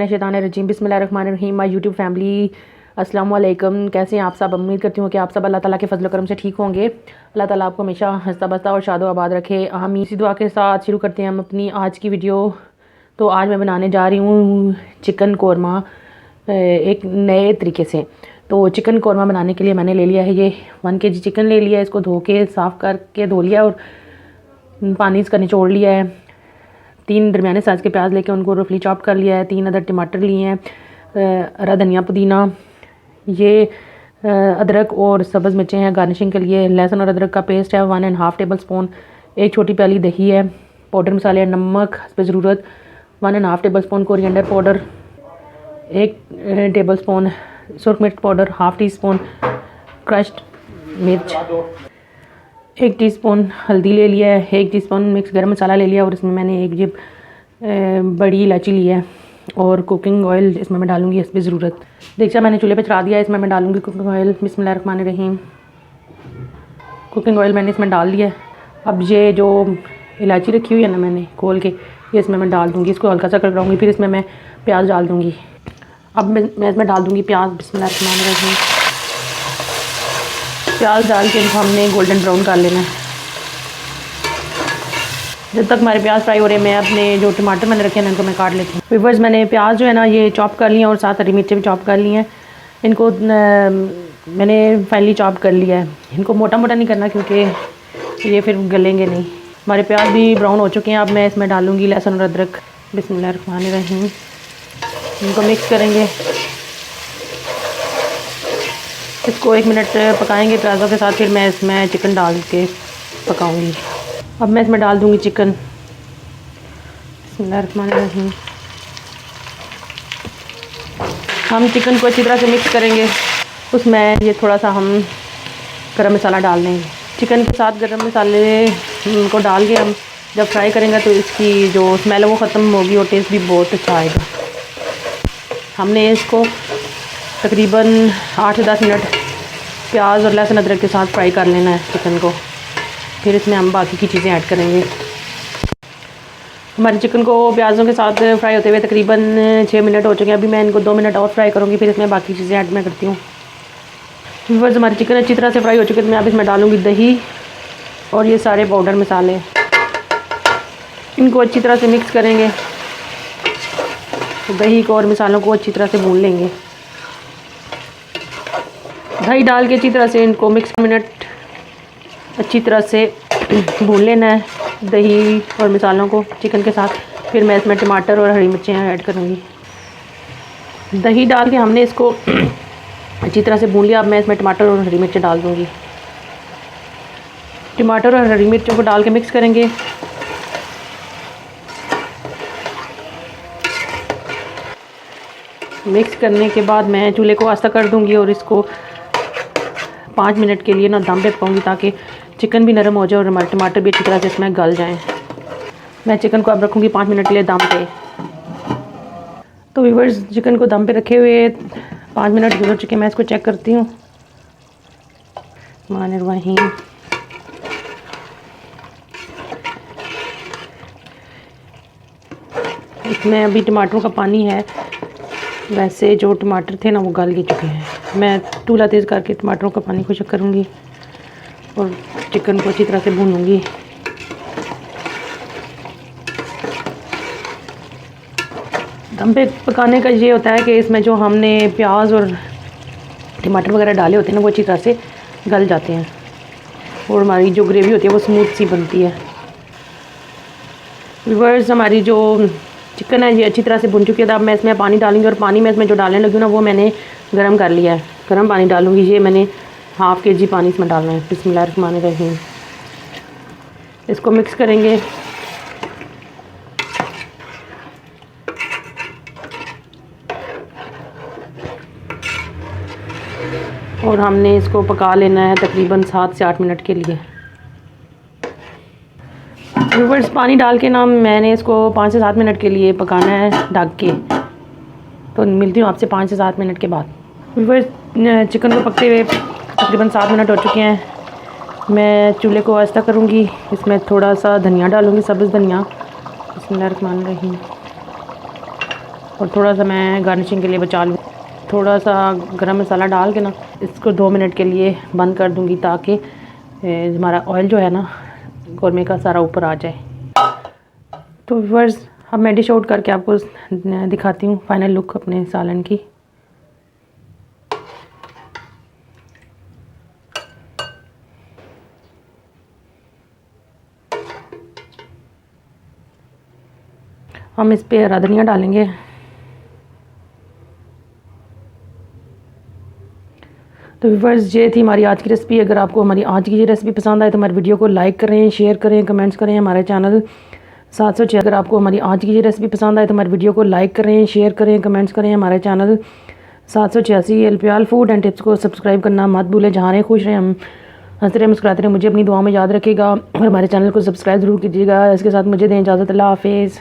शैतानिर्रजीम बिस्मिल्लाहिर्रहमानिर्रहीम। My YouTube family, अस्सलाम वालेकुम। कैसे हैं आप सब? उम्मीद करती हूँ कि आप सब अल्लाह ताला के फजल करम से ठीक होंगे। अल्लाह ताला आपको हमेशा हंसता बसता और शादो आबाद रखे, आमीन। इसी दुआ के साथ शुरू करते हैं हम अपनी आज की वीडियो। तो आज मैं बनाने जा रही हूँ चिकन कौरमा एक नए तरीके से। तो चिकन कौरमा बनाने के लिए मैंने ले लिया है ये 1 kg चिकन ले लिया है। इसको धो के साफ़ करके धो लिया और पानी इसका निचोड़ लिया है। 3 दरमियाने साइज़ के प्याज लेके उनको रफली चॉप कर लिया है। 3 अदर टमाटर लिए हैं, हरा धनिया पुदीना, ये अदरक और सब्ज़ मिर्चें हैं गार्निशिंग के लिए। लहसुन और अदरक का पेस्ट है 1.5 टेबल स्पून। 1 छोटी प्याली दही है। पाउडर मसाले, नमक हस्ब ज़रूरत, 1.5 tablespoon coriander powder, 1 tablespoon सुरख मिर्च पाउडर, 1/2 टीस्पून क्रश्ड मिर्च, 1 टीस्पून हल्दी ले लिया है, 1 टीस्पून मिक्स गरम मसाला ले लिया और इसमें मैंने एक ये बड़ी इलायची ली है और कुकिंग ऑयल इसमें मैं डालूंगी हस्ब ज़रूरत। देखिए मैंने चूल्हे पे चढ़ा दिया है। इसमें मैं डालूंगी कुकिंग ऑयल। बिस्मिल्लाहिर्रहमानिर्रहीम। कुकिंग ऑयल मैंने इसमें डाल दिया है। अब ये जो इलायची रखी हुई है ना मैंने खोल के, ये इसमें मैं डाल दूँगी। इसको हल्का सा कराऊँगी, फिर इसमें मैं प्याज डाल दूँगी। अब मैं इसमें डाल दूँगी प्याज। बिस्मिल्लाहिर्रहमानिर्रहीम। प्याज डाल के इनको हमने गोल्डन ब्राउन कर लेना है। जब तक हमारे प्याज फ्राई हो रहे हैं, मैं अपने जो टमाटर मैंने रखे हैं इनको मैं काट लेती हूँ। व्यूअर्स, मैंने प्याज जो है ना ये चॉप कर लिया और 7 हरी मिर्चें भी चॉप कर ली हैं। इनको मैंने फाइनली चॉप कर लिया है। इनको मोटा मोटा नहीं करना क्योंकि ये फिर गलेंगे नहीं। हमारे प्याज भी ब्राउन हो चुके हैं। अब मैं इसमें डालूँगी लहसुन और अदरक। बिस्मिल्लाहिर्रहमानिर्रहीम। इनको मिक्स करेंगे। इसको 1 मिनट पकाएंगे प्याज़ों के साथ, फिर मैं इसमें चिकन डाल के पकाऊंगी। अब मैं इसमें डाल दूंगी चिकन। बिस्मिल्लाहिर्रहमानिर्रहीम। हम चिकन को अच्छी तरह से मिक्स करेंगे। उसमें ये थोड़ा सा हम गरम मसाला डाल देंगे। चिकन के साथ गरम मसाले को डाल के हम जब फ्राई करेंगे तो इसकी जो स्मेल है वो ख़त्म होगी और टेस्ट भी बहुत अच्छा आएगा। हमने इसको तकरीबन 8 से 10 मिनट प्याज और लहसुन अदरक के साथ फ्राई कर लेना है चिकन को। फिर इसमें हम बाकी की चीज़ें ऐड करेंगे। हमारे चिकन को प्याज़ों के साथ फ्राई होते हुए तकरीबन 6 मिनट हो चुके हैं। अभी मैं इनको 2 मिनट और फ्राई करूँगी, फिर इसमें बाकी चीज़ें ऐड मैं करती हूँ। व्यूअर्स, हमारे चिकन अच्छी तरह से फ्राई हो चुके हैं तो मैं अब इसमें डालूँगी दही और ये सारे पाउडर मसाले। इनको अच्छी तरह से मिक्स करेंगे। तो दही को और मसालों को अच्छी तरह से भून लेंगे। दही डाल के अच्छी तरह से इनको मिक्स मिनट अच्छी तरह से भून लेना है, दही और मसालों को चिकन के साथ। फिर मैं इसमें टमाटर और हरी मिर्चें ऐड करूँगी। दही डाल के हमने इसको अच्छी तरह से भून लिया। अब मैं इसमें टमाटर और हरी मिर्चें डाल दूँगी। टमाटर और हरी मिर्चों को डाल के मिक्स करेंगे। मिक्स करने के बाद मैं चूल्हे को आस्था कर दूँगी और इसको 5 मिनट के लिए ना दम पे पकाऊंगी ताकि चिकन भी नरम हो जाए और हमारे टमाटर भी अच्छी तरह से इसमें गल जाएं। मैं चिकन को अब रखूँगी 5 मिनट के लिए दम पे। तो व्यूअर्स, चिकन को दम पे रखे हुए 5 मिनट गुजर चुके। मैं इसको चेक करती हूँ। बिस्मिल्लाहिर्रहमानिर्रहीम। इसमें अभी टमाटरों का पानी है। वैसे जो टमाटर थे ना वो गल के चुके हैं। मैं चूल्हा तेज़ करके टमाटरों का पानी को चेक करूँगी और चिकन को अच्छी तरह से भूनूंगी। दम पे पकाने का ये होता है कि इसमें जो हमने प्याज और टमाटर वगैरह डाले होते हैं ना वो अच्छी तरह से गल जाते हैं और हमारी जो ग्रेवी होती है वो स्मूथ सी बनती है। व्यूअर्स, हमारी जो चिकन है ये अच्छी तरह से भुन चुकी है। अब मैं इसमें पानी डालूंगी और पानी में इसमें जो डालने लगी हूँ ना वो मैंने गर्म कर लिया है। गर्म पानी डालूंगी। ये मैंने 1/2 kg पानी इसमें डालना है। बिस्मिल्लाहिर्रहमानिर्रहीम। इसको मिक्स करेंगे। और हमने इसको पका लेना है तकरीबन 7 से 8 मिनट के लिए। व्यूअर्स, पानी डाल के ना मैंने इसको 5 से 7 मिनट के लिए पकाना है ढक के। तो मिलती हूँ आपसे 5 से 7 मिनट के बाद। व्यूअर्स, चिकन को पकते हुए तकरीबन 7 मिनट हो चुके हैं। मैं चूल्हे को आस्था करूँगी। इसमें थोड़ा सा धनिया डालूँगी, सब्ज़ धनिया। बिस्मिल्लाहिर्रहमानिर्रहीम। और थोड़ा सा मैं गार्निशिंग के लिए बचा लूँ। थोड़ा सा गरम मसाला डाल के ना इसको 2 मिनट के लिए बंद कर दूँगी ताकि हमारा ऑयल जो है ना कौरमे का सारा ऊपर आ जाए। तो व्यूअर्स अब मैं डिश आउट करके आपको दिखाती हूँ फाइनल लुक अपने सालन की। हम इस पे हरा धनिया डालेंगे। तो व्यूअर्स ये थी हमारी आज की रेसिपी। अगर आपको हमारी आज की ये रेसिपी पसंद आए तो हमारी वीडियो को लाइक करें, शेयर करें, कमेंट्स करें। हमारे चैनल 706 अगर आपको हमारी आज की ये रेसिपी पसंद आए तो हमारी वीडियो को लाइक करें, शेयर करें, कमेंट्स करें। हमारे चैनल 786 एलपीआल फूड एंड टिप्स को सब्सक्राइब करना मत भूलें। जहाँ रहें खुश रहें, हम हंसते रहें, मुस्कुराते रहें। मुझे अपनी दुआ में याद रखिएगा और हमारे चैनल को सब्सक्राइब ज़रूर कीजिएगा। इसके साथ मुझे दें इजाज़त। अल्लाह हाफिज़।